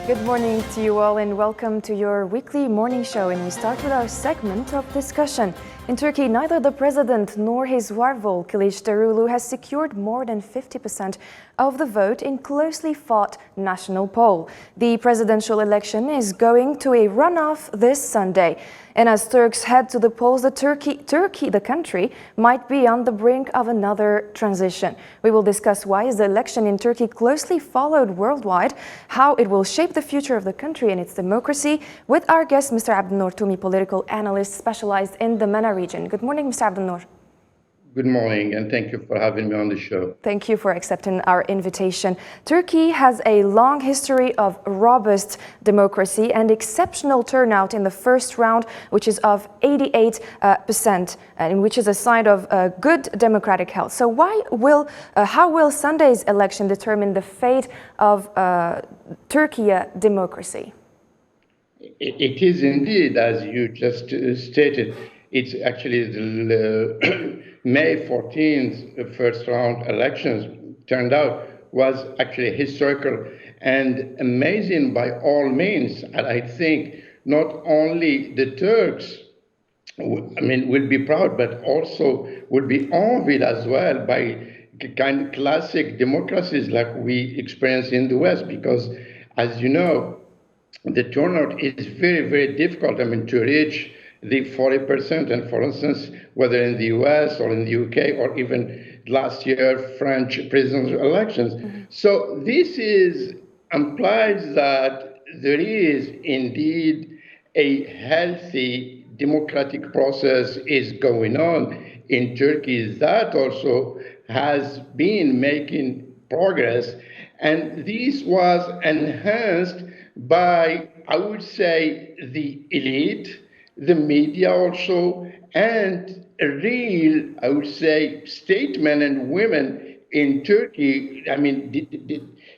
Good morning to you all and welcome to your weekly morning show. And we start with our segment of discussion. In Turkey, neither the president nor his rival, Kılıçdaroğlu, has secured more than 50% of the vote in closely fought national poll. The presidential election is going to a runoff this Sunday. And as Turks head to the polls, the country might be on the brink of another transition. We will discuss why is the election in Turkey closely followed worldwide, how it will shape the future of the country and its democracy, with our guest, Mr. Abdulnour Toumi, political analyst specialized in the MENA region. Good morning, Mr. Abdulnour. Good morning, and thank you for having me on the show. Thank you for accepting our invitation. Turkey has a long history of robust democracy and exceptional turnout in the first round, which is of 88%, and which is a sign of good democratic health. So how will Sunday's election determine the fate of Turkey democracy? It is indeed, as you just stated, it's actually the May 14th first round elections turned out was actually historical and amazing by all means. And I think not only the Turks, will be proud, but also will be envied as well by kind of classic democracies like we experience in the West, because as you know, the turnout is very, very difficult, to reach the 40%, and for instance, whether in the US or in the UK or even last year, French presidential elections. Mm-hmm. So this implies that there is indeed a healthy democratic process is going on in Turkey that also has been making progress. And this was enhanced by, I would say, the elite, the media also, and a real, I would say, statesmen and women in Turkey.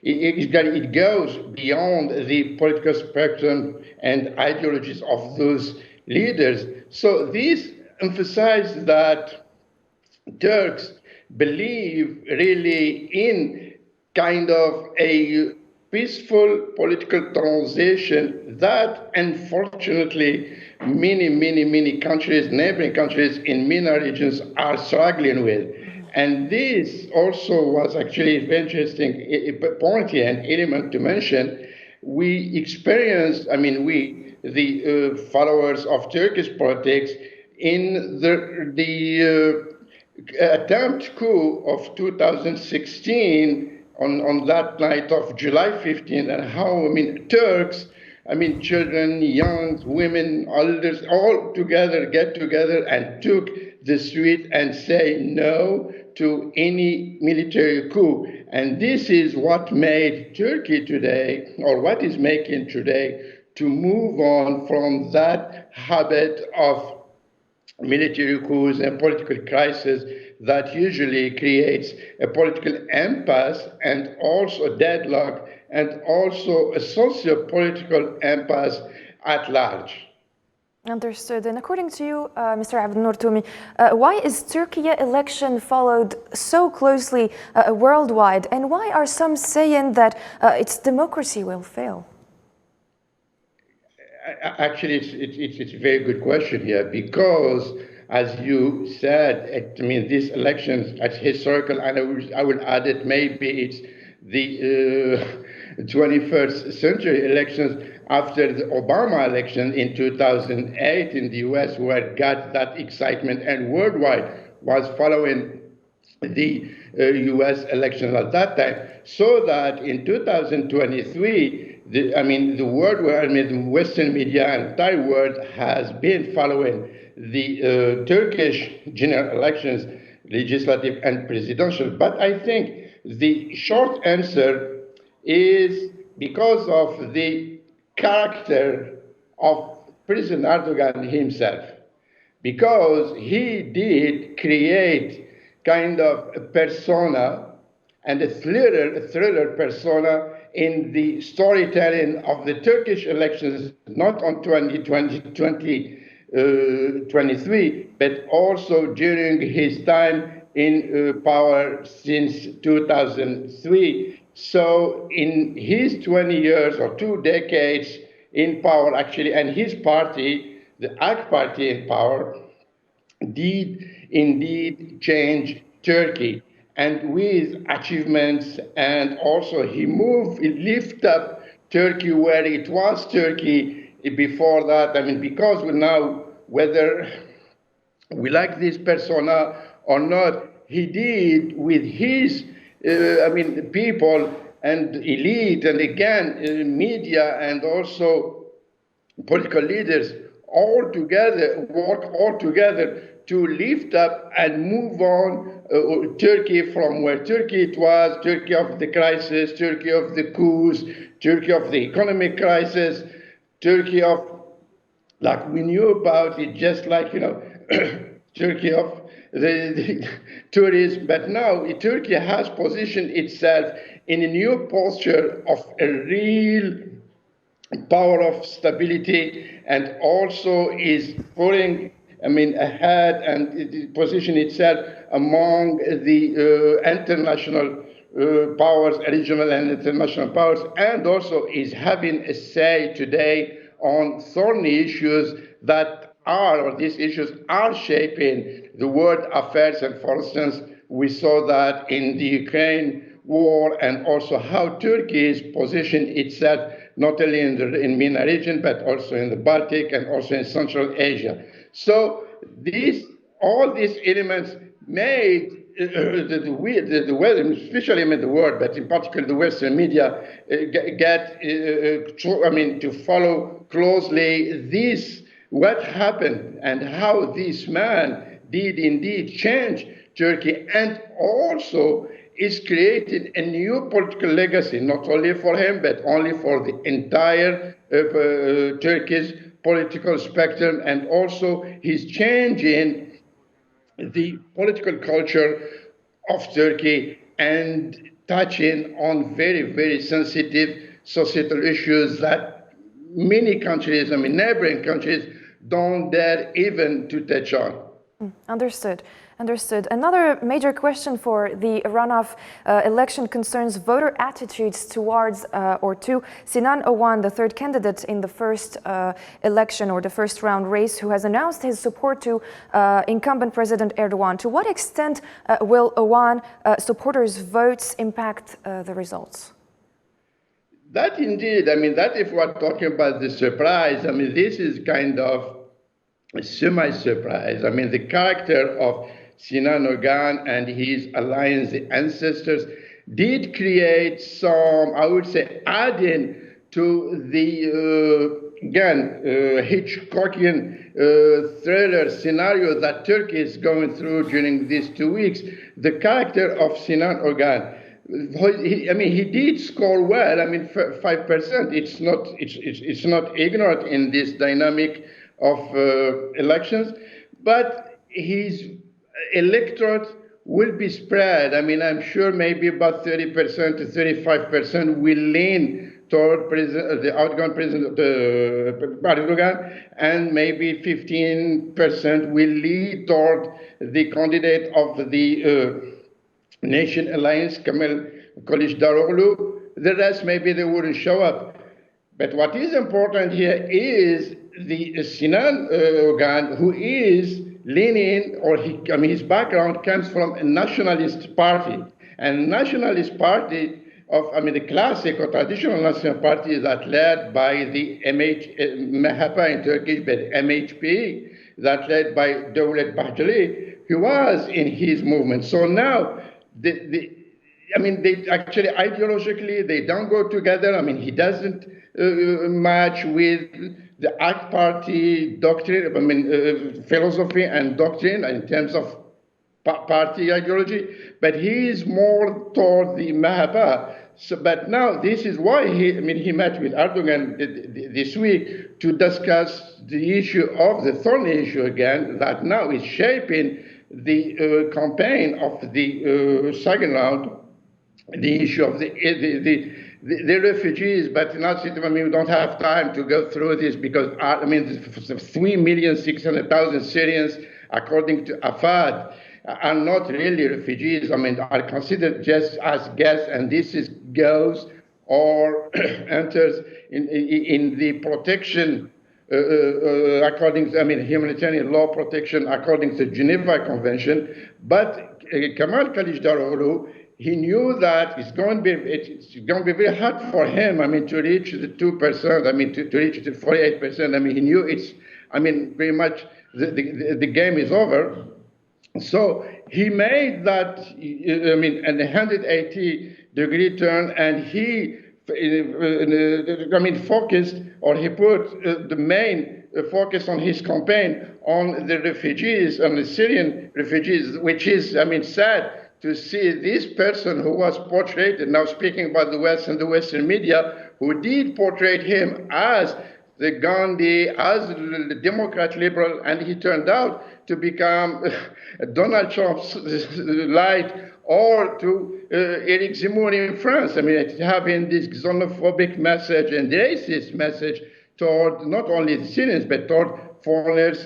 It goes beyond the political spectrum and ideologies of those leaders. So this emphasizes that Turks believe really in kind of a peaceful political transition that unfortunately many countries, neighboring countries in MENA regions are struggling with. And this also was actually a very interesting point here, an element to mention. We experienced, the followers of Turkish politics in the attempt coup of 2016 on that night of July 15th, and how, Turks, children, young, women, elders, all together get together and took the street and say no to any military coup. And this is what made Turkey today, or what is making today, to move on from that habit of military coups and political crisis that usually creates a political impasse and also deadlock and also a socio-political impasse at large. Understood. And according to you, Mr. Abdulnour Toumi, why is Turkey election followed so closely worldwide, and why are some saying that its democracy will fail? Actually, it's a very good question here, because as you said, these elections are historical, and I will add it, maybe it's the 21st century elections after the Obama election in 2008 in the US, where got that excitement, and worldwide was following the US elections at that time, so that in 2023, the world, the Western media and entire world has been following the Turkish general elections, legislative and presidential. But I think the short answer is because of the character of President Erdogan himself, because he did create kind of a persona and a thriller persona in the storytelling of the Turkish elections, not on 2023, but also during his time in power since 2003 So in his 20 years or 2 decades in power, actually, and his party, the AK party in power, did indeed change Turkey, and with achievements, and also he lift up Turkey where it was Turkey before that. I mean, because we now, whether we like this persona or not, he did with his, people and elite, and again, media, and also political leaders all together, work all together to lift up and move on Turkey from where Turkey it was, Turkey of the crisis, Turkey of the coups, Turkey of the economic crisis, Turkey of, like we knew about it, just like, Turkey of the tourism. But now Turkey has positioned itself in a new posture of a real power of stability, and also is putting, ahead, and it position itself among the international powers, regional and international powers, and also is having a say today on thorny issues that or these issues are shaping the world affairs. And for instance, we saw that in the Ukraine war, and also how Turkey is positioned itself not only in the MENA region, but also in the Baltic and also in Central Asia. So all these elements made the Western, especially the world, but in particular the Western media, to follow closely what happened and how this man did indeed change Turkey, and also is creating a new political legacy, not only for him, but only for the entire Turkish political spectrum, and also he's changing the political culture of Turkey and touching on very, very sensitive societal issues that many countries, neighboring countries, don't dare even to touch on. Understood. Another major question for the runoff election concerns voter attitudes towards or to Sinan Oğan, the third candidate in the first election or the first round race, who has announced his support to incumbent President Erdogan. To what extent will Oğan supporters' votes impact the results? That indeed, that if we're talking about the surprise, this is kind of a semi-surprise. The character of Sinan Oğan and his alliance, the ancestors, did create some, I would say, adding to the, Hitchcockian thriller scenario that Turkey is going through during these 2 weeks. The character of Sinan Oğan, he did score well. 5%. It's not ignored in this dynamic of elections, but his electorate will be spread. I'm sure maybe about 30% to 35% will lean toward the outgoing president Erdogan, and maybe 15% will lead toward the candidate of the Nation Alliance, Kemal Kılıçdaroğlu. The rest, maybe they wouldn't show up. But what is important here is the Sinan Oğan, who is leaning, or his background comes from a nationalist party. And nationalist party of, the classic or traditional national party that led by the MHP in Turkish, but MHP, that led by Devlet Bahçeli, who was in his movement. So now, they actually ideologically, they don't go together. He doesn't match with the AK party doctrine, philosophy and doctrine in terms of party ideology, but he is more toward the MHP. So, but now this is why he met with Erdogan this week to discuss the issue of the thorny issue again, that now is shaping the campaign of the second round, the issue of the refugees. But not, we don't have time to go through this, because 3,600,000 Syrians, according to AFAD, are not really refugees. I mean, are considered just as guests, and this is goes or enters in the protection according to, I mean, humanitarian law protection according to the Geneva Convention. But Kamal Kılıçdaroğlu, he knew that it's going to be very hard for him, I mean, to reach the 2%, I mean, to reach the 48%. I mean, he knew it's, I mean, very much the game is over. So he made that, I mean, an 180-degree turn, and he, I mean, focused, or he put the main focus on his campaign on the refugees, on the Syrian refugees, which is, I mean, sad to see this person who was portrayed, and now speaking about the West and the Western media, who did portray him as the Gandhi, as the Democrat liberal, and he turned out to become Donald Trump's light, or to Eric Zemmour in France. I mean, having this xenophobic message and racist message toward not only the Syrians, but toward foreigners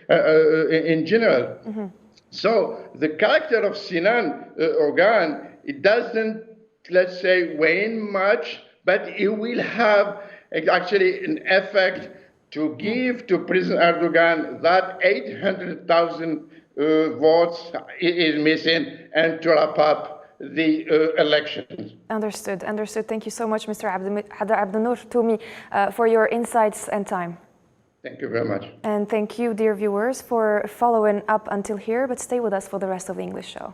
in general. Mm-hmm. So the character of Sinan Ogan, it doesn't, let's say, wane much, but it will have actually an effect to give to President Erdogan that 800,000 votes is missing, and to wrap up the elections. Understood. Thank you so much, Mr. Abdenour Toumi, for your insights and time. Thank you very much. And thank you, dear viewers, for following up until here, but stay with us for the rest of the English show.